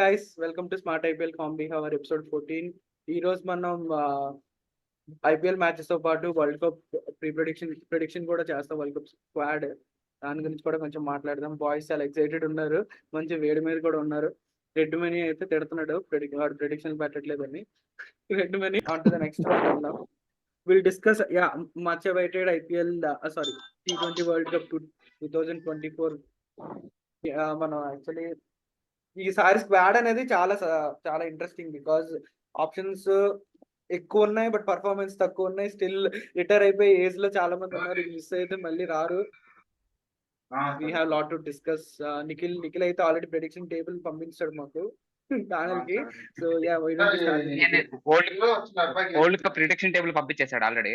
guys, welcome to Smart IPL Combi Hour episode 14. ఈ రోజు మనం ఐపీఎల్ మ్యాచెస్ తో పాటు వరల్డ్ కప్ ప్రిడిక్షన్ కూడా చేస్తాం. వరల్డ్ కప్ స్క్వాడ్ దాని గురించి కూడా కొంచెం మాట్లాడదాం. బాయ్స్ చాలా ఎక్సైటెడ్ ఉన్నారు, మంచి వేడి మీద కూడా ఉన్నారు. రెడ్ మనీ అయితే తిడుతున్నాడు, వాడు ప్రిడిక్షన్ పెట్టట్లేదని. Red money on to the next round వెళ్దాం. Will discuss much awaited IPL sorry T20 world cup 2024. మనం యాక్చువల్లీ ఈసారి స్క్వాడ్ అనేది చాలా చాలా ఇంట్రెస్టింగ్ బికాస్ ఆప్షన్స్ ఎక్కువ ఉన్నాయి బట్ పర్ఫార్మెన్స్ తక్కువ ఉన్నాయి. స్టిల్ రిటైర్ అయిపోయి ఏజ్ లో చాలా మంది ఉన్నారు. మిస్ అయితే మళ్ళీ రారు. We have lot to discuss. Nikhil అయితే ఆల్రెడీ ప్రెడిక్షన్ టేబుల్ పంపించాడు మాకు ఛానల్ కి. So ya world cup prediction table పంపించేశాడు already.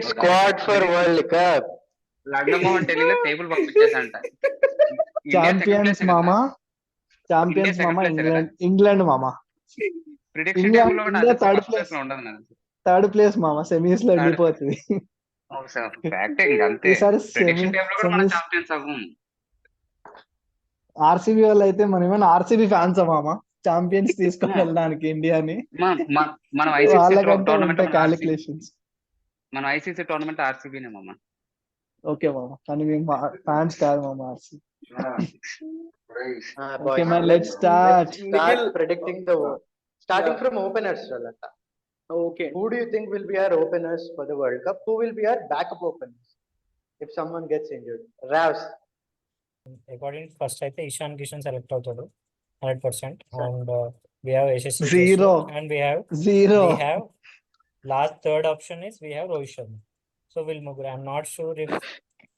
Squad for world cup లగ్నమోహన్ టెలిలో టేబుల్ పంపించేసంట. ఛాంపియన్స్ మామా, ఛాంపియన్స్ మామా, ఇంగ్లాండ్ మామా. ప్రిడిక్షన్ టేబుల్ లో ఉండదు నాకు. థర్డ్ ప్లేస్ మామా, సెమీస్ లో వెళ్ళిపోతుంది. ఆర్సీబీ వాళ్ళు అయితే మనం ఏమైనా ఆర్సీబీ ఫ్యాన్స్ మామా, ఛాంపియన్స్ తీసుకొని వెళ్ళడానికి ఇండియాని. వాళ్ళకంటే క్యాలిక్యులేషన్స్. మన ఐసీసీ టోర్నమెంట్ ఆర్సీబీనే మామా. ఓకే మామా, కానీ మేము ఫ్యాన్స్ కాదు మామా RCB. Okay man, let's start predicting starting from openers. Okay, who do you think will be our openers for the World Cup? Who will be our backup openers if someone gets injured? Ravs. According to first అయితే Ishan Kishan select అవుతాడు 100%. and we have Yashasvi Zero. and we have last third option is we have Rohit Sharma. So we'll move. I'm not sure if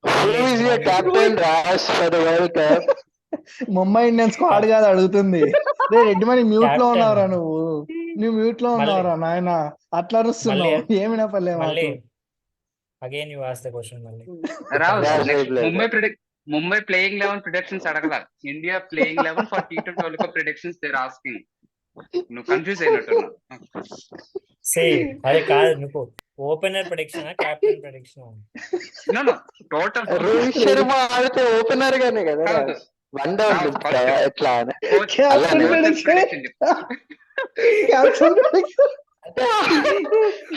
Who is your captain Ravs for the World Cup? Mumbai Indians squad కాదు అడుగుతుంది. Reddy money mute లో ఉన్నావురా నువ్వు mute లో ఉన్నావురా నాయన, అట్లా అరుస్తున్నావు. ఏమినా పర్లే మళ్ళీ again you ask the question మళ్ళీ. ముంబై ప్లేయింగ్ 11 ప్రిడిక్షన్స్ అడగల, India playing 11 for T20 world cup predictions they are asking. నువ్వు కన్ఫ్యూజ్ అయినట్టున్నా. సే అదే కాదు, నువ్వు opener prediction captain prediction? No total Rohit Sharma ఆడితే ఓపెనర్ గానే కదా.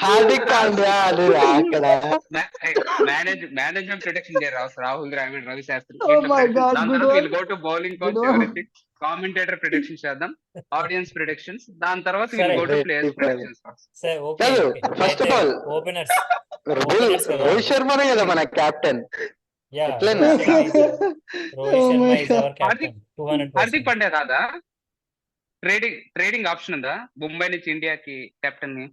హార్దిక్ పాండ్యా అక్కడ management prediction Rahul Dravid, Ravi Shastri. Go to bowling coach, commentator predictions చేద్దాం, ఆడియన్స్ ప్రిడిక్షన్స్, దాని తర్వాత go to players predictions. First of all openers Rohit శర్మనే కదా మన కెప్టెన్. హార్దిక్ పాండ్యా కాదా? ట్రేడింగ్ ఆప్షన్ ఉందా ముంబై నుంచి ఇండియాకి కెప్టెన్ ని?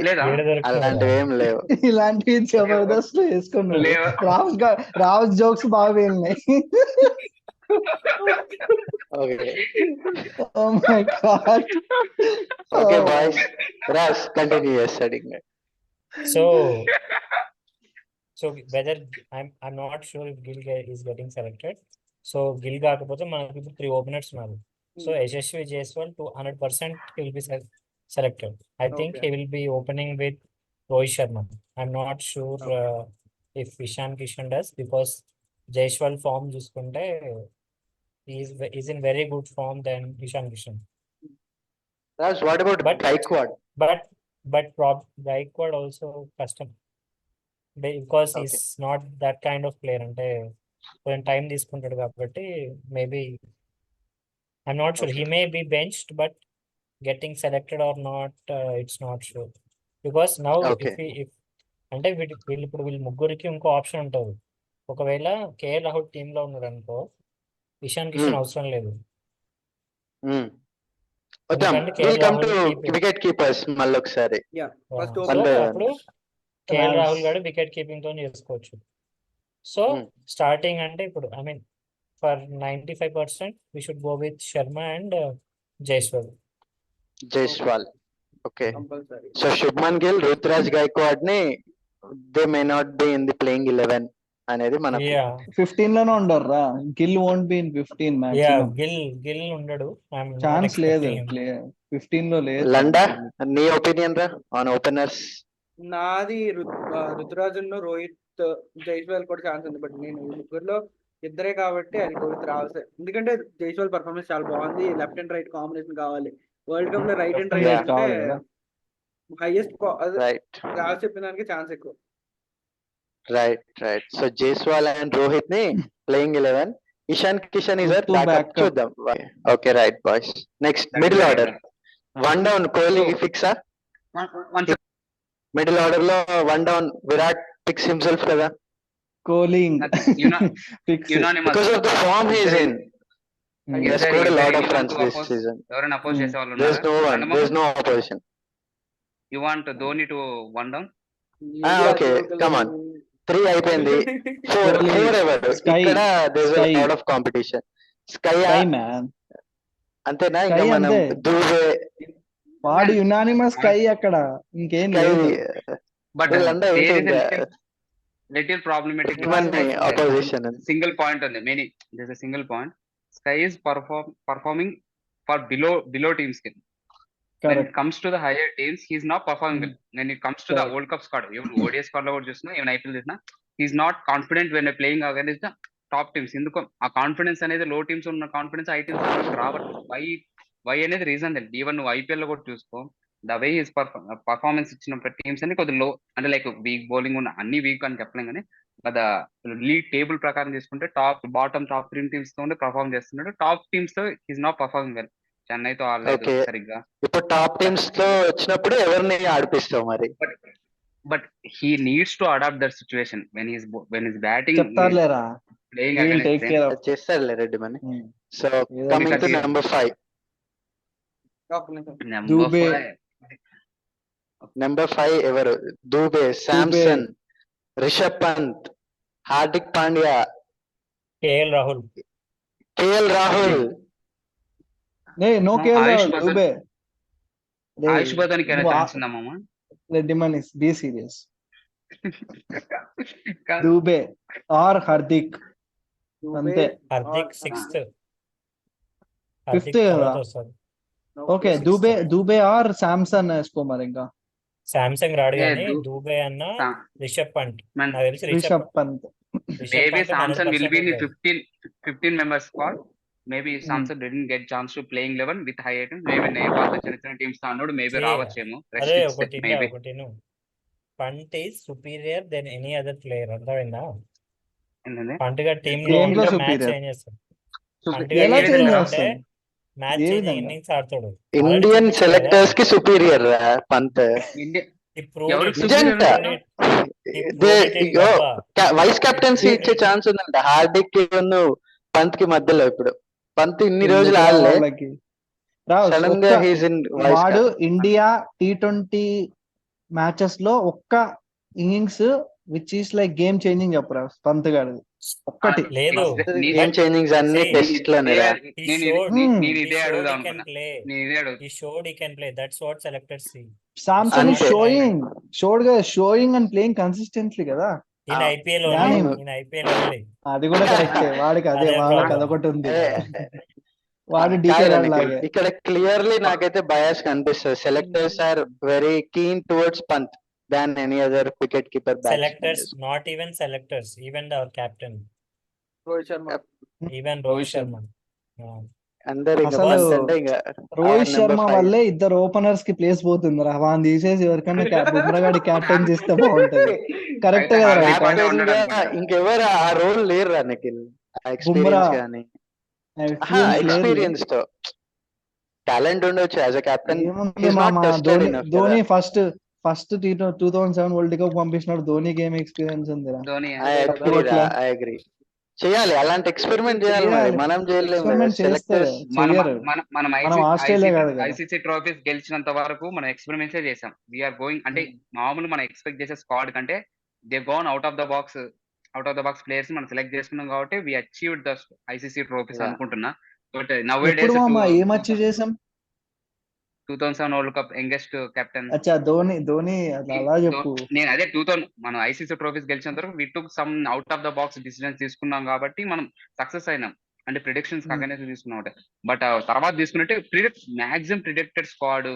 లేదా, అలాంటివి ఏం లేవు. ఇలాంటివి జబర్దస్త్ వేసుకున్నాడు. రావుస్ జోక్స్ బాగా వెళ్ళినాయి. Oh my God. Okay boys, Ras continue your studying. So whether I'm not sure if Gill is getting selected. So Gill కాకపోతే మనకి 3 openers ఉన్నారు. So Yashasvi Jaiswal to 100% he will be selected. I think he will be opening with Rohit Sharma. I'm not sure if Ishan Kishan does, because Jaiswal form చూసుకుంటే is in very good form than Ishan Kishan. Ras, what about Gaikwad? But Gaikwad also custom, because he's not that kind of player. అంటే కొంచెం time తీసుకుంటాడు కాబట్టి maybe I'm not sure. He may be benched, but getting selected or not, it's not sure. Because now if అంటే వీళ్ళు ముగ్గురికి ఇంకో option ఉంటుంది. ఒకవేళ కేఎల్ రాహుల్ టీమ్ లో ఉన్నాడు అనుకో, ఇషాన్ కిషన్ అవసరం లేదు. వికెట్ కీపర్స్ మళ్ళీ ఒకసారి అప్పుడు కేఎల్ రాహుల్ గారు వికెట్ కీపింగ్ తో చేసుకోవచ్చు. సో స్టార్టింగ్ అంటే ఇప్పుడు I mean for 95% we should go with Sharma and Jaiswal. Okay. So Shubman Gill, Rutraj Gaikwad ni they may not be in the playing 11 అనేది మనకి 15 లోనే ఉండర్రా. Gill won't be in 15 maximum. Gill ఉండడు, chance లేదు. 15 లో లేదు. లండా, నీ ఒపీనియన్ రా ఆన్ ఓపెనర్స్? నాది రుతురాజ్, రోహిత్, జైస్వాల్ కూడా ఛాన్స్ ఉంది. బట్ నేను ముగ్గురులో ఇద్దరే కాబట్టి ఆయన కోవిత్ రావాలి. ఎందుకంటే జైస్వాల్ పర్ఫార్మెన్స్ చాలా బాగుంది. లెఫ్ట్ అండ్ రైట్ కాంబినేషన్ కావాలి. వరల్డ్ కప్ లో రైట్ అండ్ రైట్ Yeah. అంటే కావాలి కదా. హైయెస్ట్ Right, రాజ్ చెప్పిన దానికి ఛాన్స్ ఎక్కువ. right. So Jaiswal and Rohit ni playing 11. Ishan Kishan is our Two backup. backup. Chuddam. Okay, right, boys. Next, That is middle right, order. One down, Kohli fix ah. Middle order lo one down, Virat picks himself kada. Kohling. Fix it. Unanimous Because of the form he is in. He has Is there- scored a is there lot of anyone runs to this oppose? season. ఎవరైనా oppose చేసే వాళ్ళు There's ఉన్నారా? no one. There's no opposition. You want Dhoni to one down? Okay, come on. 3 అయిపోయింది. 4 Kohli. ఎవరు? Sky. ఇక్కడ there's a Sky. lot of competition. Sky Sky man. అంతేనా? ఇంకా Sky మనం అంతే. దూవే వాడు యునానిమస్ స్కై అక్కడ ఇంకేం Sky లేదు. బట్ వీళ్ళంతా ఏంటి little problematic opposition. Single point ఉంది. Many this a single point. Sky is performing for below teams కి. When it correct. comes to the higher teams, he's not performing well. When it comes to the Correct. World Cup squad, even ODI squad లో కూడా చూసినా, even IPL చూసినా, he's not confident when playing against the top teams. ఎందుకు ఆ confidence అనేది లో teams ఉన్న confidence I teams రావట్లేదు. వై అనేది రీజన్ తెలియదు. ఈవెన్ నువ్వు ఐపీఎల్ లో కూడా చూసుకో, ద వే హిస్ పర్ఫార్మెన్స్ ఇచ్చిన టీమ్స్ అన్ని కొద్దిగా లో, అంటే లైక్ వీక్ బౌలింగ్ ఉన్న అన్ని వీక్ అని చెప్పలేం కానీ, లీగ్ టేబుల్ ప్రకారం తీసుకుంటే టాప్ 3 టీమ్స్ తో పర్ఫార్మ్ చేస్తున్నాడు. టాప్ టీమ్స్ తో హిస్ నాట్ పర్ఫార్మింగ్ వెల్. చెన్నైతో ఆడలేదు Okay. సరిగ్గా. ఇప్పుడు టాప్ టీమ్స్ తో వచ్చినప్పుడు ఎవరిని ఆడిపిస్తావు మరి? But he needs to adapt that situation when he's batting, చెప్తారులేరా. playing We will against take them. care of. చేస్తారులే రెడ్డి మని. సో ఏదో కమింగ్ టు ఒకటి. నెంబర్ 5. Number Dubey. 5. నెంబర్ 5 ఎవరు? Dube, Samson, Rishabh Pant, Hardik Pandya, KL Rahul. KL Rahul. No No, care Ayush Badal. Dube. Ayush బదానికి ఏమైనా chance ఉందమ్మా? Reddy man is be serious. Dube or Hardik అంతే. Hardik sixth. Fifth కదా? ఓకే దుబే ఆర్ శాంసన్ వేసుకో మరి. ఇంకా సామ్సంగ్ రాడు Yeah, కానీ దూబే అన్న రిషబ్ పంట్. Man, నాకు తెలిసి Rishabh Pant. maybe Samson will be in the 100% 15 member squad. Maybe Samson didn't get chance to playing 11 with high items. Maybe Nepal చిన్న టీమ్స్ తో అన్నాడు. మేబీ See, రావచ్చేమో. అదే ఒకటి Pant is superior then any other player. అర్థమైందా? పంట్ గా టీమ్ లో దేంట్లో మ్యాచ్ superior? చేంజ్ చేస్తాడు. ఎలా పంట్ చేంజ్ గా చేస్తాడు? మ్యాచ్ ఏ చేంజింగ్ విధంగా? ఇన్నింగ్స్ ఆడతాడు. ఇండియన్ సెలెక్టర్స్ కి సుపీరియర్ పంత్. ఎవరికి నిజంగా వైస్ కెప్టెన్సీ ఇచ్చే ఛాన్స్ ఉందంట హార్దిక్ కి పంత్ కి మధ్యలో. ఇప్పుడు పంత్ ఇన్ని రోజులు ఆడలే, వాళ్ళకి రావు. సడన్ గా హీస్ ఇన్ వాడు ఇండియా T20 మ్యాచెస్ లో ఒక్క innings which is like game changing చెప్పరా పంత్ గారిది ఒక్కటి. లేదు. గేమ్ చేంజింగ్స్ అన్ని See, టెస్ట్ లోనే. నేను ఇదే అడుగుదాం అనుకున్నా. నేను ఇదే అడుగుతా. He showed he can play. That's what selectors see. Samsung అంతే. షోయింగ్ అండ్ ప్లేయింగ్ కన్సిస్టెంట్లీ కదా. In Ah, IPL damn. only. In IPL only. అది కూడా కరెక్టే. వాడికి అదే వాళ్ళకి problem. అదొకటి ఉంది. ఏ, వాడు కాదు డీకే అనిల్, లాగే. ఇక్కడ క్లియర్లీ నాకైతే బయాస్ కనిపిస్తుంది. Selectors are very keen towards Pant than any other wicket keeper Selectors, not even selectors, even our captain, Rohit Sharma. even Rohit Sharma. Yeah. అందరు ఇంకా అసలు పంత్ అంటే ఇంకా రోహిత్ number శర్మ 5. వల్లే ఇద్దరు ఓపెనర్స్ కి ప్లేస్ పోతుందిరా. వాడిని తీసేసి ఎవరికైనా బుమ్రాగాడి క్యాప్టెన్ చేస్తే బాగుంటది. కరెక్ట్ అయితే కదా హార్దిక్ రైట్? పాండ్యా Captain ఉన్నాడు గా అనుకుంటా. ఇంకెవరు ఆ రోల్ లేరు రా నిఖిల్. బుమ్రా. ఎక్స్పీరియన్స్ కానీ ఎక్స్పీరియన్స్ తో టాలెంట్ ఉండొచ్చు యాజ్ అ కెప్టెన్. ఏముంది మామ, ధోని ఫస్ట్ 2007 వరల్డ్ కప్ పంపించినాడు. ధోని గేమ్ ఎక్స్పీరియన్స్ ఉందిరా. Dhoni I agree. చేయాలి అలాంటి ఎక్స్పెరిమెంట్ చేయాలి. మరి చేయాలి. మనం చేయలేము. Experiment చేస్తే చెయ్యరు. మనం ఆస్ట్రేలియా కాదు కదా. ఐసీసీ ట్రోఫీస్ గెలిచినంత వరకు మనం ఎక్స్పెరిమెంట్స్ చేసాం. వీఆర్ గోయింగ్ అంటే మామూలు మనం ఎక్స్పెక్ట్ చేసే స్క్వాడ్ కంటే they gone out of the box players మనం సెలెక్ట్ చేసుకున్నాం కాబట్టి we achieved the ICC trophies Yeah. అనుకుంటున్నా. బట్ నౌ ఎప్పుడు మామ ఏం అచీవ్ చేసాం? 2007 వరల్డ్ కప్ యంగెస్ట్ కెప్టెన్. అచ్చా ధోని అలా చెప్పు. నేను అదే 2000 మనం ఐసీసీ ట్రోఫీస్ గెలిచిన తర్వాత we took some out of the box decisions తీసుకున్నాం కాబట్టి మనం సక్సెస్ అయినాం. అంటే ప్రిడిక్షన్స్ అగైన్స్ తీసుకున్నాం. బట్ తర్వాత తీసుకున్నట్టే maximum predicted squad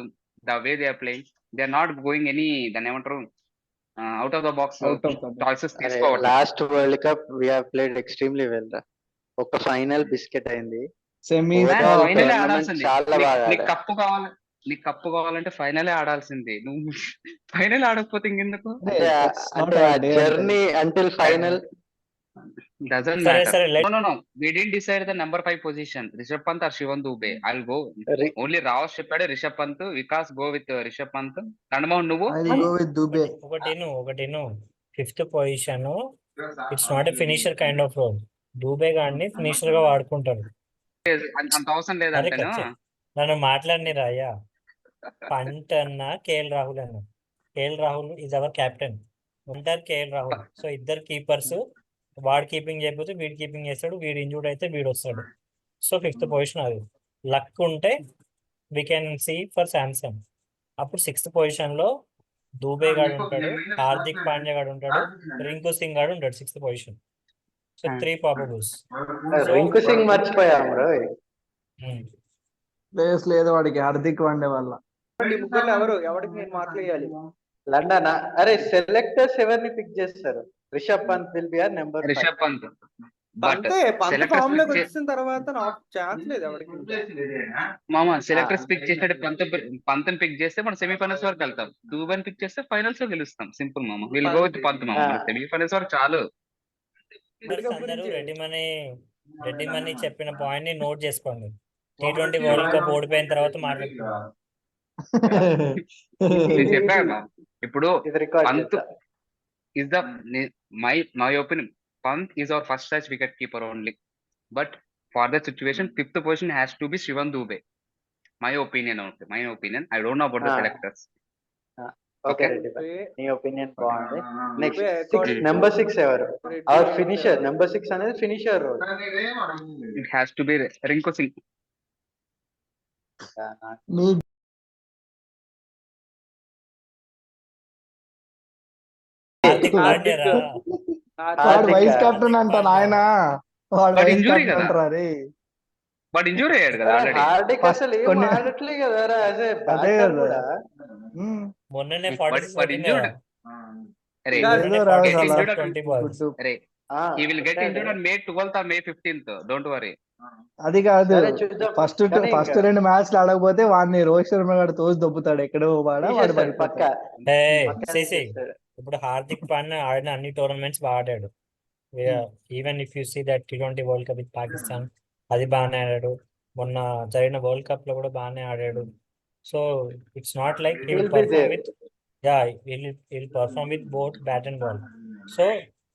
the way they are playing they are not going any దాన్ని ఏమంటారు out of the box Out of the box. Choices తీసుకోవట్లేదు. Last world cup we have played extremely well రా. ఒక final biscuit అయింది. Semis Overall దాకా ఫైనలే tournament ఆడాల్సింది. చాలా బాగా నీకు ఆడారు. కప్పు కావాలి, నీకు కప్పు కావాలంటే ఫైనలే ఆడాల్సింది. నువ్వు ఫైనల్ ఆడకపోతే ఇంకెందుకు? Hey, that's not అంటే our ఆ day journey until final Doesn't సరే matter. సరే No. We didn't decide the number 5 position. Rishabh Pant or Shivam Dube. I'll go. Only Raos చెప్పాడు Rishabh Pant. Vikas go with Rishabh Pant. Nandamount నువ్వు? I'll go with Dube. ఒకటి fifth position it's not a finisher kind of role. Dube గాడిని finisher గా వాడుకుంటారు. అంత అవసరం అరే లేదంటాను. నన్ను మాట్లాడిని రాయ్యా. పంట్ అన్న కేఎల్ రాహుల్ అన్న. KL Rahul is our captain. ఉంటారు కేఎల్ రాహుల్. సో ఇద్దరు కీపర్స్, వాడు కీపింగ్ చేయకపోతే వీడు కీపింగ్ చేస్తాడు, వీడు ఇంజూర్డ్ అయితే వీడు వస్తాడు. సో ఫిఫ్త్ పొజిషన్ అది. లక్ ఉంటే we can see for Samson. అప్పుడు సిక్స్త్ పొజిషన్ లో దూబే గాడు ఉంటాడు, హార్దిక్ పాండ్యా గాడు ఉంటాడు, రింకు సింగ్ గాడు ఉంటాడు sixth position. So 3 probables. Rinku Singh మర్చిపోయాం బ్రో. ప్లేస్ లేదు వాడికి హార్దిక్ పాండే వల్ల. ఈ ముగ్గురులో ఎవరికి నేను మార్కులు వేయాలి? లండన్ అరే సెలెక్టర్స్ ఎవరిని పిక్ చేస్తారు? Rishabh Pant will be our number 5. Rishabh Pant. But అంతే పంత ఫామ్ లోకి వచ్చిన తర్వాత నాకు ఛాన్స్ లేదు ఎవరికి. మామ సెలెక్టర్స్ పిక్ చేసినట్టు పంత్ పిక్ చేస్తే మనం సెమీఫైనల్స్ వరకు వెళ్తాం. దూబన్ పిక్ చేస్తే ఫైనల్స్ లో గెలుస్తాం. సింపుల్ మామ. విల్ గో విత్ పంత్ మామ. సెమీఫైనల్స్ వరకు చాలు. అందరూ రెడ్డి మనీ చెప్పిన పాయింట్ ని నోట్ చేసుకోండి. T20 వరల్డ్ కప్ ఓడిపోయిన తర్వాత మాట్లాడుతున్నాం. నేను చెప్పాను ఇప్పుడు ఇది record Pant is the my opinion. Pant is our first choice wicket keeper only. But for that situation, fifth position has to be Shivam Dube. My opinion. I don't know about the selectors. Okay Okay. Reddy నీ opinion బాగుంది. Next number 6 ఎవరు? Hour finisher number 6 అనేది finisher role. It has to be Rinku Singh. మీ హార్దిక్ పాండ్యా రా. వాడు vice captain అంట నాయన. వాడు But వైస్ injury కెప్టెన్ కదా. అంటారా రే. But injury అయ్యాడు కదా already. హార్దిక్ First అసలు ఏం కొన్ని- ఆడట్లే కదా రా. యాజ్ ఏ అదే బ్యాటర్ కదా. కూడా ఉమ్. మొన్ననే But 46 కొట్టింది injured. కదా. అరే, ఏదో మొన్ననే రాదు 46 అలా. 20 balls. గుడ్డు. అరే, he will get injured on May 12th or May 15th. Don't worry. అది కాదు, సరే చూద్దాం. ఫస్ట్ కానీ ఫస్ట్ ఇంకా 2 మ్యాచ్లు ఆడకపోతే వాడిని రోహిత్ శర్మ గారు తోసి దొబ్బుతాడు. ఎక్కడో వాడు తీసేస్తాడు పక్కా. Hey, పక్కా see. తీసేస్తాడు. ఇప్పుడు హార్దిక్ పాండ్యా ఆడిన అన్ని టోర్నమెంట్స్ బాగా ఆడాడు. Even if you see that T20 world cup with Pakistan, అది బాగానే ఆడాడు. మొన్న జరిగిన వరల్డ్ కప్ లో కూడా బాగానే ఆడాడు. So it's not like he will He'll be perform there. With he'll perform with both bat and ball. So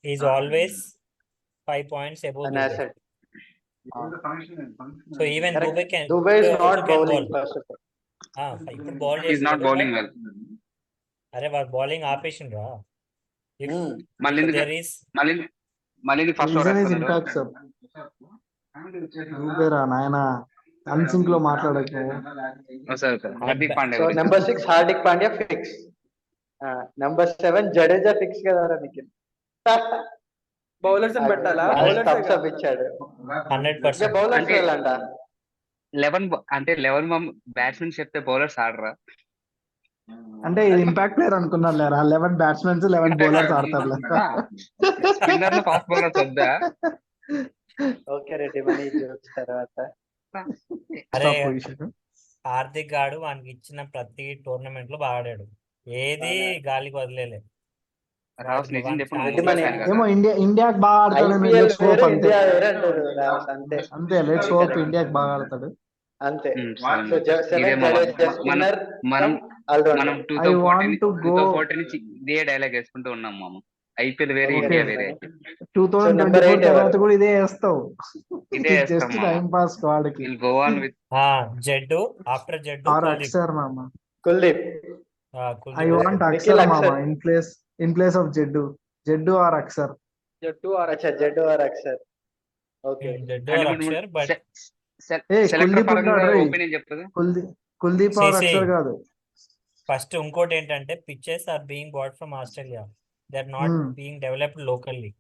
he's always 5 points above An Dube. asset. So even Correct. Dube can Dube is also not can bowling ball. first of all. ఇప్పుడు ball He is not bowling well. అరే వాడు bowling ఆపేసిండ్రా. మళ్ళీ there is మళ్ళీ first over reason is impacts రా నాయన. అన్సింక్ లో మాట్లాడకు. Hardik Pandya so గురించి. Number 6 Hardik Pandya fix. Number 7 Jadeja fix కదా నిఖిల్. బౌలర్స్ పెట్టాలా? థమ్స్ అప్ ఇచ్చాడు. 100%. బౌలర్స్ అంటే వెళ్ళంట. 11 బ్యాట్స్మెన్ చెప్తే బౌలర్స్ ఆడరా? అంటే ఇది ఇంపాక్ట్ ప్లేయర్ అనుకున్నాను లేరా. 11 బ్యాట్స్మెన్స్ 11 బౌలర్స్ ఆడతారు. స్పిన్నర్ లో ఫాస్ట్ బౌలర్స్ వద్దా? ఓకే రెడ్డి మనీ జోక్స్ తర్వాత. అరే హార్దిక్ గాడు వానికి ఇచ్చిన ప్రతి టోర్నమెంట్ లో బాగా ఆడాడు. ఏది గాలికి వదిలేలే. రావుస్ నిజం చెప్పు, రెడ్డి మనీ. ఏమో ఇండియాకి బాగా ఆడతాడు. IPL లెట్స్ హోప్ వేరే, అంతే. ఇండియా వేరే అంటారు రావుస్. అంతే అంతే లెట్స్ హోప్ ఇండియాకి బాగా ఆడతాడు. అంతే. సరే. సో ఇదే 7 మన- జడేజా స్పిన్నర్ మనం ఆల్రౌండర్. మనం I want to go- 2014 నుంచి ఇదే డైలాగ్ వేసుకుంటూ ఉన్నాం మామ. ఐపీఎల్ వేరే, Okay. ఇండియా వేరే. 2024 8 తర్వాత ఎవరు? కూడా ఇదే వేస్తావు. ఇదే వేస్తాం జస్ట్ మామ. టైం పాస్ వాడికి. Will go on with Jaddu after Jaddu or Kuldeep. Akshar మామ. కుల్దీప్. ఐ వాంట్ నిఖిల్ అక్షర్ మామ Akshar. In place of Jaddu or Akshar. జట్టు అచ్చా Jaddu or Akshar. Okay. Jaddu or Akshar but selector Kuldeep పరంగా ఉన్నాడు రే. ఒపీనియన్ చెప్తుంది. Kuldeep are See. అక్షర్ కాదు. ఫస్ట్ ఇంకోటి ఏంటంటే pitches are being bought from Australia. They are not being developed locally.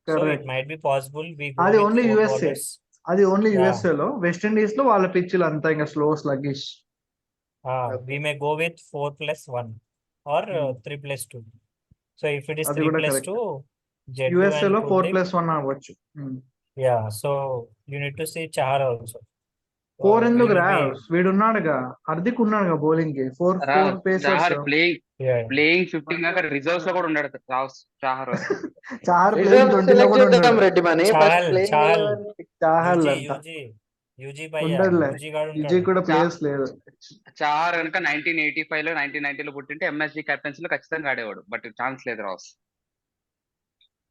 So Correct. It might be possible we go అది with only 4 USA. bowlers. అది only Yeah. USA లో. West Indies లో వాళ్ళ పిచ్చులు అంతా ఇంకా slow sluggish. We may go with 4+1 or 3+2. So if it is అది కూడా correct. 3+2, Jeddu USA and లో Kuldeep, 4+1 అవ్వచ్చు. yeah. So you need to see Chahar also. 4 He ఎందుకు will రా? be, వీడున్నాడుగా, హార్దిక్ ఉన్నాడుగా బౌలింగ్ కి. 4 pacers. Chahar playing yeah. Playing 15 కాక reserves లో కూడా ఉన్నాడు చాహర్. చార్ ప్లేయింగ్ రిజర్వ్ 20 లో సెలెక్ట్ కూడా చేద్దాం ఉన్నాడు. Reddy money. Chahal, first playing Chahal. 11 Chahal UG, అంట UG భయ్యా, ఉండదులే. UG గాడు విజయ్ ఉంటాడు. కూడా ప్లేస్ లేదు. చాహర్ కనుక 1985 లో 1990 లో పుట్టింటే ఎంఎస్జీ కెప్టెన్స్ లో ఖచ్చితంగా ఆడేవాడు, బట్ ఛాన్స్ లేదు రాస్.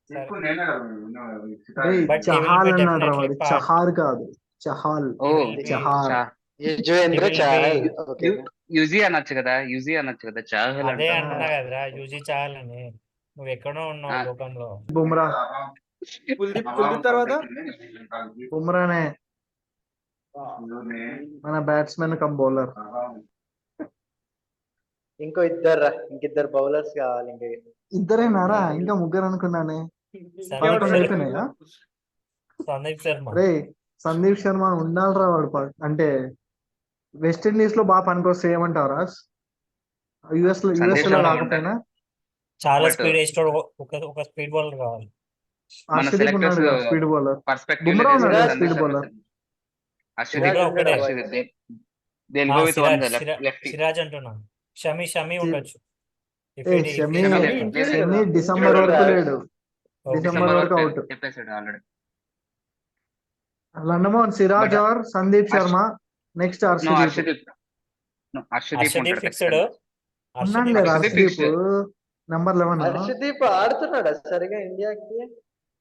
సరే. అరే But he will Chahal be అన్నాడు రా definitely వాడు, part. చహార్ కాదు, చహాల్. ఓ He will be, Chahar. Yuzvendra He will Chahal. be- okay UG అనొచ్చు కదా, యూజీ అనొచ్చు కదా, చాహల్ అదే అంటారు. అంటున్నా కదరా, UG చాహల్ అని. నువ్వు ఎక్కడో ఉన్నావు ఆ. లోకంలో. బుమ్రా. కుల్దీప్ తర్వాత బుమ్రానే మన బ్యాట్స్మెన్ కమ్ బౌలర్. ఇంకిద్దరు బౌలర్స్ కావాలి. ఇంకా ఇద్దరేనారా? ఇంకా ముగ్గురు అనుకున్నానే. సందీప్ 11 శర్మ, అయిపోయినాయా? సందీప్ శర్మ. రే సందీప్ శర్మ ఉండాలిరా వాడు. అంటే వెస్టిండీస్ లో బాగా పనికొస్తే ఏమంటావు రాస్? యుఎస్ లో సందీప్ లో శర్మ రాకపోయినా చాలా But- స్పీడ్ వేస్తాడు. ఒక స్పీడ్ బౌలర్ కావాలి. మన హర్షదీప్ ఉన్నాడు selectors కదా స్పీడ్ బౌలర్. పర్స్పెక్టివ్ బుమ్రా ఉన్నాడు సిరాజ్ స్పీడ్ బౌలర్. బుమ్రా ఒక్కడే. they'll go with one the lefty. Siraj అంటున్నా. షమి ఉండొచ్చు. If A it- if Shami it is- లేదు, లేదు, షమి లేదు. డిసెంబర్ వరకు లేడు. Okay. డిసెంబర్ వరకు అవుట్. చెప్పేసాడు ఆల్రెడీ. లండమోహన్ Siraj But- or Sandeep Harsha- Sharma. Next No, Harshdeep. Harshdeep. No, Harshdeep Harshdeep ఉంటాడు ఫిక్స్డ్. ఖచ్చితంగా. ఉన్నాడు లేదా హర్షదీప్ హర్షదీప్ నంబర్ 11. హర్షదీప్ ఆడుతున్నాడా సరిగా ఇండియాకి?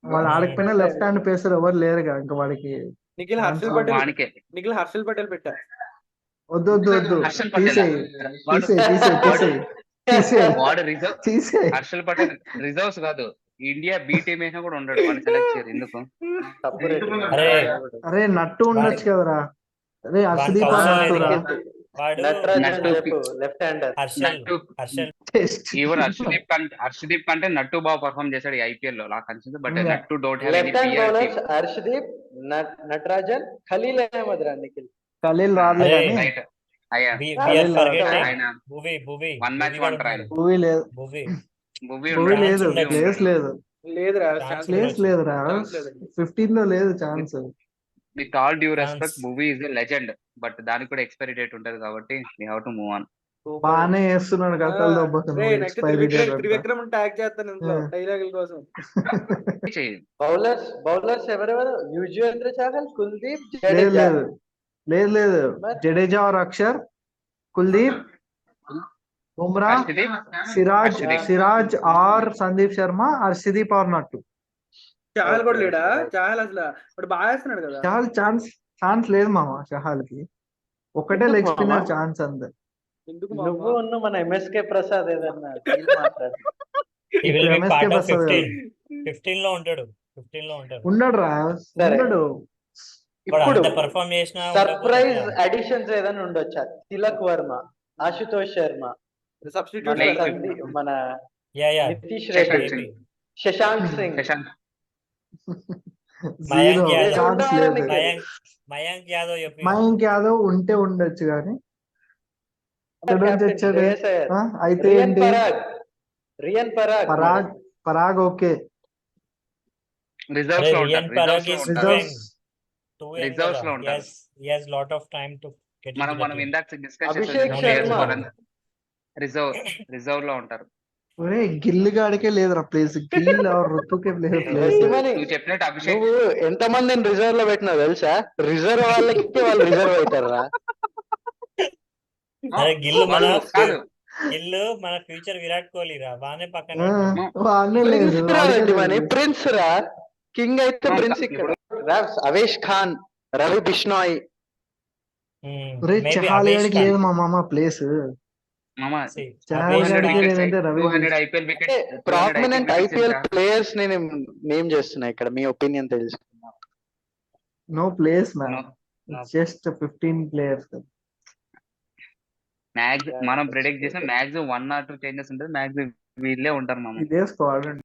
వాడు ఆడకపోయినా లెఫ్ట్ హ్యాండ్ పేసర్ ఎవరు లేరుగా ఇంకా వాడికి. నిఖిల్ హర్షల్ వానికే. పటేల్ పెట్టా. వద్దు వద్దు వద్దు, హర్షల్ పటేల్. తీసేయి వాడు- తీసేయి వాడు రిజర్వ్ తీసేయి. హర్షల్ పటేల్ రిజర్వ్స్ కాదు, ఇండియా బి టీమ్ అయినా కూడా ఉండడు, వాడిని సెలెక్ట్ చేయరు ఎందుకు? తప్పు రెడ్డి. అరే. అరే నట్టు ఉండొచ్చు కదరా. అరే హర్షదీప్ వాడికి ఆర్ అవసరం నట్టురా. లేదు. వాడు నటరాజన్ నట్టు చెప్పు left hander. Harshal even Harshdeep కంటే నట్టు బాగా పర్ఫామ్ చేశాడు ఈ ఐపీఎల్ లో నాకు అనిపించింది, బట్ Yeah. నట్టు don't have any left hand PR bowlers Harshdeep, Natarajan, Khaleel Ahmed రా నిఖిల్. ఖలీల్ రాలే అరే. కానీ రైట్. అయ్యా ఆయన భువి వన్ మ్యాచ్ వంటర్ ఆయన. భూవి లేదు. భువి భువి భూవి ఉన్నాడు. లేదు, ఉండొచ్చు. ప్లేస్ లేదు, లేదురా Chance ఛాన్స్ ప్లేస్ లేదురా. ఛాన్స్ లేదు. 15 లో లేదు chance. With all due respect Chance. Bhuvi is a legend, but దానికి కూడా ఎక్స్పైరీ డేట్ ఉంటది కాబట్టి we have to move on. బాగానే చేస్తున్నాడు కథలు దొబ్బకు. ఎక్స్పైరీ డేట్ త్రివిక్రమ్ ట్యాగ్ చేస్తాను ఇంట్లో Yeah. డైలాగుల కోసం. బౌలర్స్ ఎవరెవరు? యుజ్వేంద్ర చాహల్, కుల్దీప్, లేదు జడేజా. లేదు లేదు లేదు, Jadeja or Akshar, Kuldeep, Bumrah, Siraj or Sandeep Sharma, Harshdeep or Nattu. Chahal కూడా లేడా? చాహల్ అసలు వాడు బాగా వేస్తున్నాడు కదా. చహల్ ఛాన్స్ లేదు మామ. చహల్ కి ఒకటే ఎందుకు లెగ్ మామ? స్పిన్నర్ ఛాన్స్ అంతే. ఎందుకు నువ్వు ఉన్న మన ఎంఎస్కే ప్రసాద్ ఏదన్నా deal మాట్లాడు. He will be MSK part of Prasad 15 లో ఉంటాడు. 15 లో ఉంటాడు. ఉండడు రా, సరే. ఉండడు. వాడు ఇప్పుడు అంత పర్ఫామ్ చేసినా సర్ప్రైజ్ అడిషన్స్ ఏదైనా ఉండొచ్చా? తిలక్ వర్మ, ఆశుతోష్ శర్మ, సబ్స్టిట్యూట్ మన yeah Nitish Shashank Reddy, Singh. Shashank Singh. Mayank zero Yadav. Chance లేదు. మయాంక్ యాదవ్ చెప్పి మయాంక్ యాదవ్ ఉంటే ఉండొచ్చు కానీ ఎక్కడి నుంచి కెప్టెన్ వచ్చాడు? శ్రేయస్ అయ్యర్, ఆ, అయితే రియన్ ఏంటి? పరాగ్. పరాగ్ ఓకే. రిజర్వ్స్ లో రియన్ ఉంటారు. పరాగ్ రిజర్వ్స్ is లో ఉంటారు. రిజర్వ్స్ Reserves లో ఉంటారు. He has lot of time to get into the మనం team. ఇందాక డిస్కస్ అభిషేక్ శర్మ. రిజర్వ్ లో ఉంటారు. ఒరే గిల్లి గాడికే లేదురా ప్లేస్. గిల్ ఆర్ రుతుకే లేదు ప్లేస్. రెడ్డిమని, నువ్వు చెప్పినట్టు అభిషేక్ నువ్వు ఎంత మందిని రిజర్వ్ లో పెట్టినావు తెలుసా? రిజర్వ్ వాళ్ళకి వాళ్ళు రిజర్వ్ అవుతారా? అరే గిల్లు మన కాదు, ఫ్యూచర్ విరాట్ కోహ్లీ రా, బానే పక్కన వాడనే లేదు, ప్రిన్స్ రా వాడికే రెడ్డిమని, లేదు. ప్రిన్స్ రా. కింగ్ అయితే ప్రిన్స్ ఇక్కడ. అవేష్ ఖాన్, రవి బిష్నాయ్. ఒరే చహాల్ గాడికి లేదు మా మామ ప్లేస్. చహాల్ గాడికి లేదంటే రవి 200 ఐపీఎల్ అంటే ప్రామినెంట్ ఐపీఎల్ ప్లేయర్స్ నేను నేమ్ చేస్తున్నా ఇక్కడ, మీ ఒపీనియన్ తెలుసుకున్నా. No place man, just 15 players. మనం ప్రిడిక్ట్ చేసిన మ్యాక్సిమం 1 or 2 చేంజెస్ ఉంటుంది, మ్యాక్సిమం వీళ్ళే ఉంటారు మామ. ఇదే స్క్వాడ్.